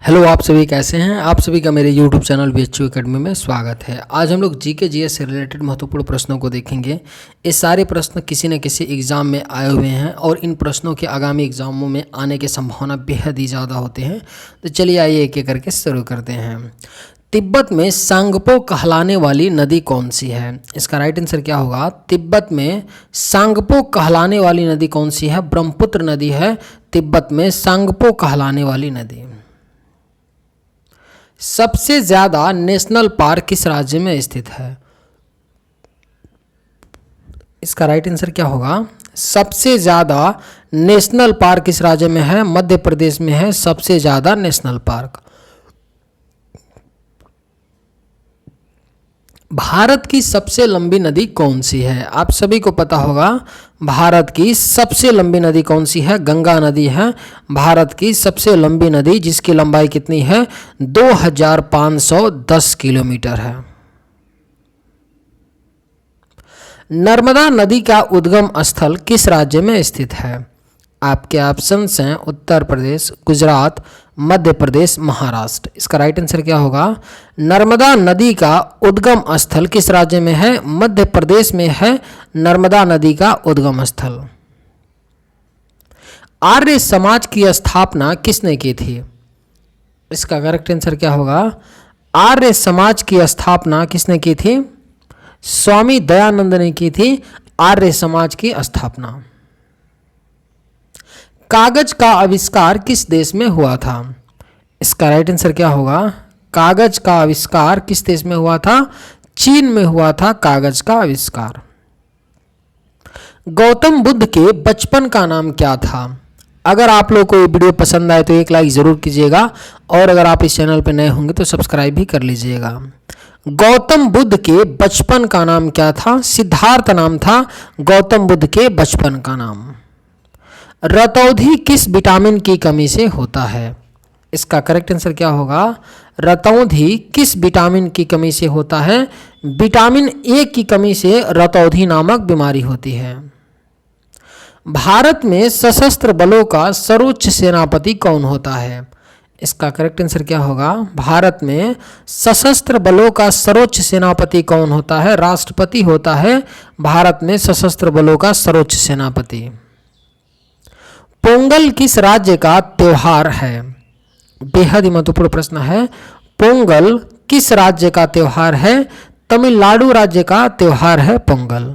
Hello, आप सभी कैसे हैं। आप सभी का मेरे यूट्यूब चैनल BHU एकेडमी में स्वागत है। आज हम लोग जीके जीएस से रिलेटेड महत्वपूर्ण प्रश्नों को देखेंगे। ये सारे प्रश्न किसी न किसी एग्ज़ाम में आए हुए हैं और इन प्रश्नों के आगामी एग्जामों में आने की संभावना बेहद ही ज़्यादा होते हैं। तो चलिए आइए एक एक करके शुरू करते हैं। तिब्बत में सांगपो कहलाने वाली नदी कौन सी है? इसका राइट आंसर क्या होगा? तिब्बत में सांगपो कहलाने वाली नदी कौन सी है? ब्रह्मपुत्र नदी है तिब्बत में सांगपो कहलाने वाली नदी। सबसे ज्यादा नेशनल पार्क किस राज्य में स्थित है? इसका राइट आंसर क्या होगा? सबसे ज्यादा नेशनल पार्क किस राज्य में है? मध्य प्रदेश में है सबसे ज्यादा नेशनल पार्क। भारत की सबसे लंबी नदी कौन सी है? आप सभी को पता होगा भारत की सबसे लंबी नदी कौन सी है? गंगा नदी है भारत की सबसे लंबी नदी, जिसकी लंबाई कितनी है? 2510 किलोमीटर है। नर्मदा नदी का उद्गम स्थल किस राज्य में स्थित है? आपके ऑप्शंस हैं उत्तर प्रदेश, गुजरात, मध्य प्रदेश, महाराष्ट्र। इसका राइट आंसर क्या होगा? नर्मदा नदी का उद्गम स्थल किस राज्य में है? मध्य प्रदेश में है नर्मदा नदी का उद्गम स्थल। आर्य समाज की स्थापना किसने की थी? इसका करेक्ट आंसर क्या होगा? आर्य समाज की स्थापना किसने की थी? स्वामी दयानंद ने की थी आर्य समाज की स्थापना। कागज का आविष्कार किस देश में हुआ था? इसका राइट आंसर क्या होगा? कागज का आविष्कार किस देश में हुआ था? चीन में हुआ था कागज का आविष्कार। गौतम बुद्ध के बचपन का नाम क्या था? अगर आप लोगों को ये वीडियो पसंद आए तो एक लाइक जरूर कीजिएगा और अगर आप इस चैनल पर नए होंगे तो सब्सक्राइब भी कर लीजिएगा। गौतम बुद्ध के बचपन का नाम क्या था? सिद्धार्थ नाम था गौतम बुद्ध के बचपन का नाम। रतौंधी किस विटामिन की कमी से होता है? इसका करेक्ट आंसर क्या होगा? रतौंधी किस विटामिन की कमी से होता है? विटामिन ए की कमी से रतौंधी नामक बीमारी होती है। भारत में सशस्त्र बलों का सर्वोच्च सेनापति कौन होता है? इसका करेक्ट आंसर क्या होगा? भारत में सशस्त्र बलों का सर्वोच्च सेनापति कौन होता है? राष्ट्रपति होता है भारत में सशस्त्र बलों का सर्वोच्च सेनापति। पोंगल किस राज्य का त्योहार है? बेहद ही महत्वपूर्ण प्रश्न है। पोंगल किस राज्य का त्योहार है? तमिलनाडु राज्य का त्योहार है पोंगल।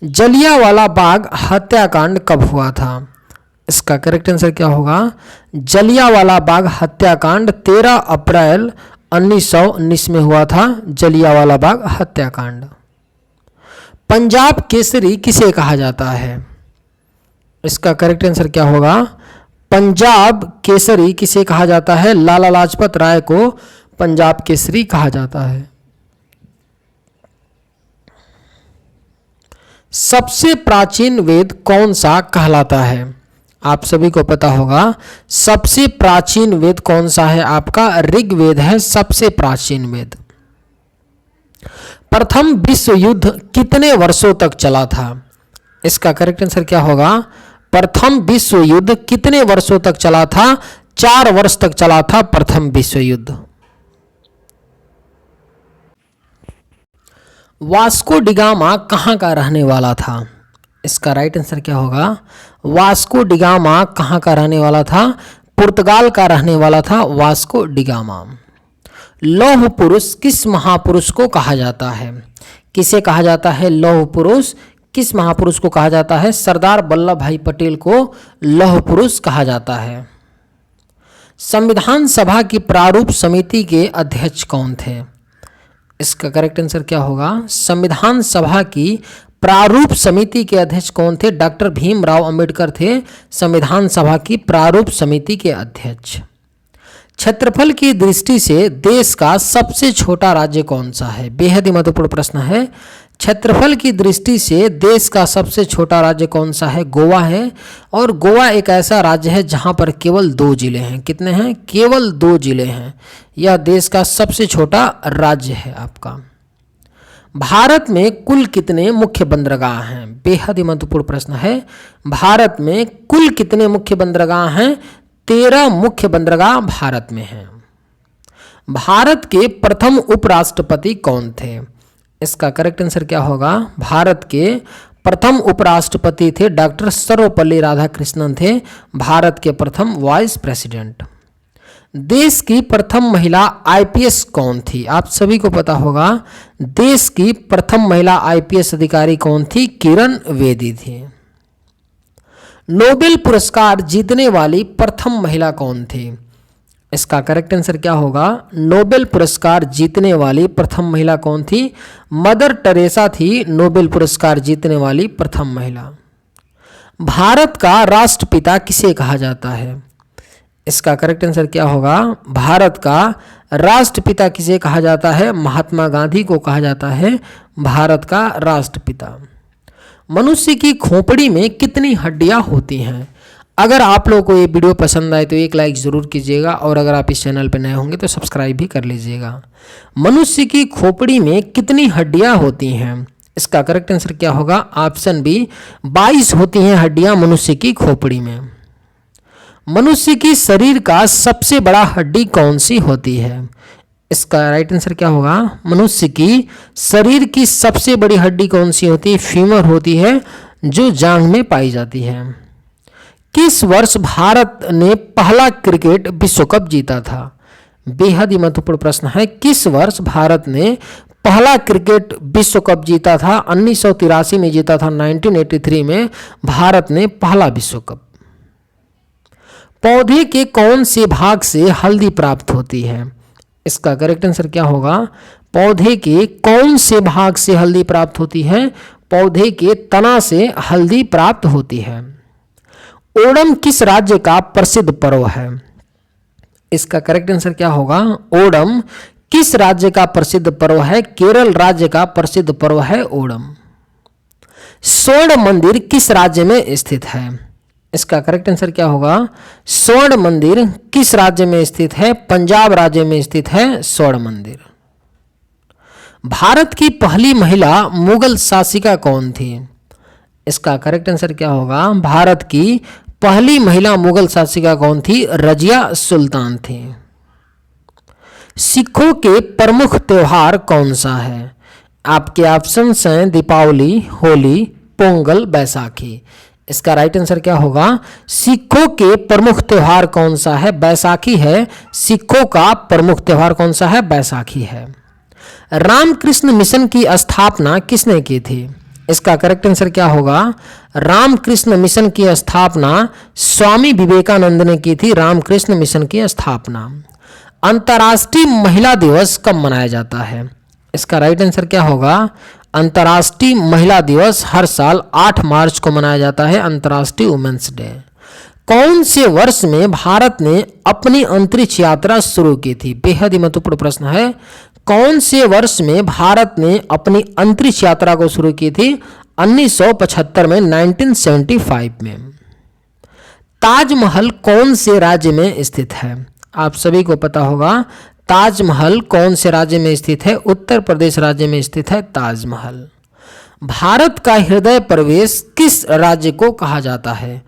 जलियांवाला बाग हत्याकांड कब हुआ था? इसका करेक्ट आंसर क्या होगा? जलियांवाला बाग हत्याकांड 13 अप्रैल 1919 में हुआ था जलियांवाला बाग हत्याकांड। पंजाब केसरी किसे कहा जाता है? इसका करेक्ट आंसर क्या होगा? पंजाब केसरी किसे कहा जाता है? लाला लाजपत राय को पंजाब केसरी कहा जाता है। सबसे प्राचीन वेद कौन सा कहलाता है? आप सभी को पता होगा सबसे प्राचीन वेद कौन सा है? आपका ऋग्वेद है सबसे प्राचीन वेद। प्रथम विश्व युद्ध कितने वर्षों तक चला था? इसका करेक्ट आंसर क्या होगा? प्रथम विश्व युद्ध कितने वर्षों तक चला था? 4 वर्ष तक चला था प्रथम विश्व युद्ध। वास्को डिगामा कहाँ का रहने वाला था? इसका राइट आंसर क्या होगा? वास्को डिगामा कहाँ का रहने वाला था? पुर्तगाल का रहने वाला था वास्को डिगामा। लौह पुरुष किस महापुरुष को कहा जाता है? किसे कहा जाता है लौह पुरुष? किस महापुरुष को कहा जाता है? सरदार वल्लभ भाई पटेल को लौह पुरुष कहा जाता है। संविधान सभा की प्रारूप समिति के अध्यक्ष कौन थे? इसका करेक्ट आंसर क्या होगा? संविधान सभा की प्रारूप समिति के अध्यक्ष कौन थे? डॉक्टर भीमराव अंबेडकर थे संविधान सभा की प्रारूप समिति के अध्यक्ष। क्षेत्रफल की दृष्टि से देश का सबसे छोटा राज्य कौन सा है? बेहद ही महत्वपूर्ण प्रश्न है। क्षेत्रफल की दृष्टि से देश का सबसे छोटा राज्य कौन सा है? गोवा है। और गोवा एक ऐसा राज्य है जहां पर केवल 2 जिले हैं। कितने हैं? केवल 2 जिले हैं। यह देश का सबसे छोटा राज्य है आपका। भारत में कुल कितने मुख्य बंदरगाह हैं? बेहद ही महत्वपूर्ण प्रश्न है। भारत में कुल कितने मुख्य बंदरगाह हैं? 13 मुख्य बंदरगाह भारत में हैं। भारत के प्रथम उपराष्ट्रपति कौन थे? इसका करेक्ट आंसर क्या होगा? भारत के प्रथम उपराष्ट्रपति थे डॉक्टर सर्वपल्ली राधाकृष्णन थे, भारत के प्रथम वाइस प्रेसिडेंट। देश की प्रथम महिला आईपीएस कौन थी? आप सभी को पता होगा, देश की प्रथम महिला आईपीएस अधिकारी कौन थी? किरण बेदी थी। नोबेल पुरस्कार जीतने वाली प्रथम महिला कौन थी? इसका करेक्ट आंसर क्या होगा? नोबेल पुरस्कार जीतने वाली प्रथम महिला कौन थी? मदर टेरेसा थी नोबेल पुरस्कार जीतने वाली प्रथम महिला। भारत का राष्ट्रपिता किसे कहा जाता है? इसका करेक्ट आंसर क्या होगा? भारत का राष्ट्रपिता किसे कहा जाता है? महात्मा गांधी को कहा जाता है भारत का राष्ट्रपिता। मनुष्य की खोपड़ी में कितनी हड्डियां होती हैं? अगर आप लोगों को ये वीडियो पसंद आए तो एक लाइक ज़रूर कीजिएगा और अगर आप इस चैनल पर नए होंगे तो सब्सक्राइब भी कर लीजिएगा। मनुष्य की खोपड़ी में कितनी हड्डियां होती हैं? इसका करेक्ट आंसर क्या होगा? ऑप्शन बी 22 होती हैं हड्डियां मनुष्य की खोपड़ी में। मनुष्य की शरीर का सबसे बड़ा हड्डी कौन सी होती है? इसका राइट आंसर क्या होगा? मनुष्य की शरीर की सबसे बड़ी हड्डी कौन सी होती है? फीमर होती है, जो जांघ में पाई जाती है। किस वर्ष भारत ने पहला क्रिकेट विश्व कप जीता था? बेहद ही महत्वपूर्ण प्रश्न है। किस वर्ष भारत ने पहला क्रिकेट विश्व कप जीता था? 1983 में जीता था। 1983 में भारत ने पहला विश्व कप। पौधे के कौन से भाग से हल्दी प्राप्त होती है? इसका करेक्ट आंसर क्या होगा? पौधे के कौन से भाग से हल्दी प्राप्त होती है? पौधे के तना से हल्दी प्राप्त होती है। ओणम किस राज्य का प्रसिद्ध पर्व है? इसका करेक्ट आंसर क्या होगा? ओणम किस राज्य का प्रसिद्ध पर्व है? केरल राज्य का प्रसिद्ध पर्व है ओणम। स्वर्ण मंदिर किस राज्य में स्थित है? इसका करेक्ट आंसर क्या होगा? स्वर्ण मंदिर किस राज्य में स्थित है? पंजाब राज्य में स्थित है स्वर्ण मंदिर। भारत की पहली महिला मुगल शासिका कौन थी? इसका करेक्ट आंसर क्या होगा? भारत की पहली महिला मुगल शासिका कौन थी? रजिया सुल्तान थी। सिखों के प्रमुख त्योहार कौन सा है? आपके ऑप्शंस हैं दीपावली, होली, पोंगल, बैसाखी। इसका राइट आंसर क्या होगा? सिखों के प्रमुख त्योहार कौन सा है? बैसाखी है। सिखों का प्रमुख त्योहार कौन सा है? बैसाखी है। रामकृष्ण मिशन की स्थापना किसने की थी? इसका करेक्ट आंसर क्या होगा? रामकृष्ण मिशन की स्थापना स्वामी विवेकानंद ने की थी। रामकृष्ण मिशन की स्थापना। अंतर्राष्ट्रीय महिला दिवस कब मनाया जाता है? इसका राइट आंसर क्या होगा? अंतर्राष्ट्रीय महिला दिवस हर साल 8 मार्च को मनाया जाता है, अंतर्राष्ट्रीय वुमेन्स डे। कौन से वर्ष में भारत ने अपनी अंतरिक्ष यात्रा शुरू की थी? बेहद ही महत्वपूर्ण प्रश्न है। कौन से वर्ष में भारत ने अपनी अंतरिक्ष यात्रा को शुरू की थी? 1975 में, 1975 में। ताजमहल कौन से राज्य में स्थित है? आप सभी को पता होगा ताजमहल कौन से राज्य में स्थित है? उत्तर प्रदेश राज्य में स्थित है ताजमहल। भारत का हृदय प्रदेश किस राज्य को कहा जाता है?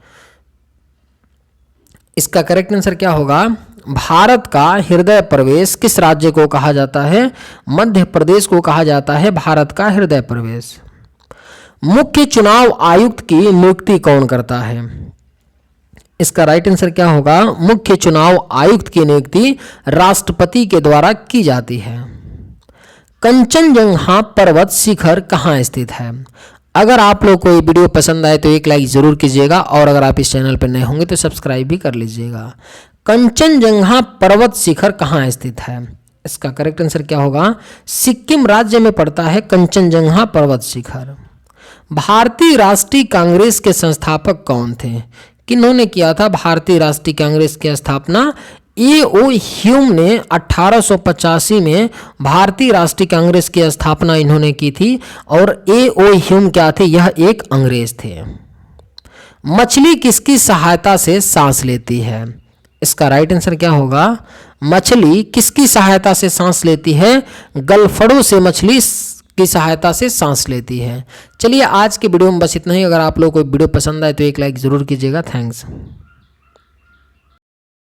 इसका करेक्ट आंसर क्या होगा? भारत का हृदय प्रदेश किस राज्य को कहा जाता है? मध्य प्रदेश को कहा जाता है भारत का हृदय प्रदेश। मुख्य चुनाव आयुक्त की नियुक्ति कौन करता है? इसका राइट आंसर क्या होगा? मुख्य चुनाव आयुक्त की नियुक्ति राष्ट्रपति के द्वारा की जाती है। कंचनजंगा पर्वत शिखर कहाँ स्थित है? अगर आप लोग को ये वीडियो पसंद आए तो एक लाइक ज़रूर कीजिएगा और अगर आप इस चैनल पर नए होंगे तो सब्सक्राइब भी कर लीजिएगा। कंचनजंगा पर्वत शिखर कहाँ स्थित है? इसका करेक्ट आंसर क्या होगा? सिक्किम राज्य में पड़ता है कंचनजंगा पर्वत शिखर। भारतीय राष्ट्रीय कांग्रेस के संस्थापक कौन थे? किन्होंने किया था भारतीय राष्ट्रीय कांग्रेस की स्थापना? ए.ओ. ह्यूम ने 1885 में भारतीय राष्ट्रीय कांग्रेस की स्थापना इन्होंने की थी और ए.ओ. ह्यूम क्या थे? यह एक अंग्रेज थे। मछली किसकी सहायता से सांस लेती है? इसका राइट आंसर क्या होगा? मछली किसकी सहायता से सांस लेती है? गलफड़ों से मछली की सहायता से सांस लेती है। चलिए आज के वीडियो में बस इतना ही। अगर आप लोगों को वीडियो पसंद आए तो एक लाइक ज़रूर कीजिएगा। थैंक्स।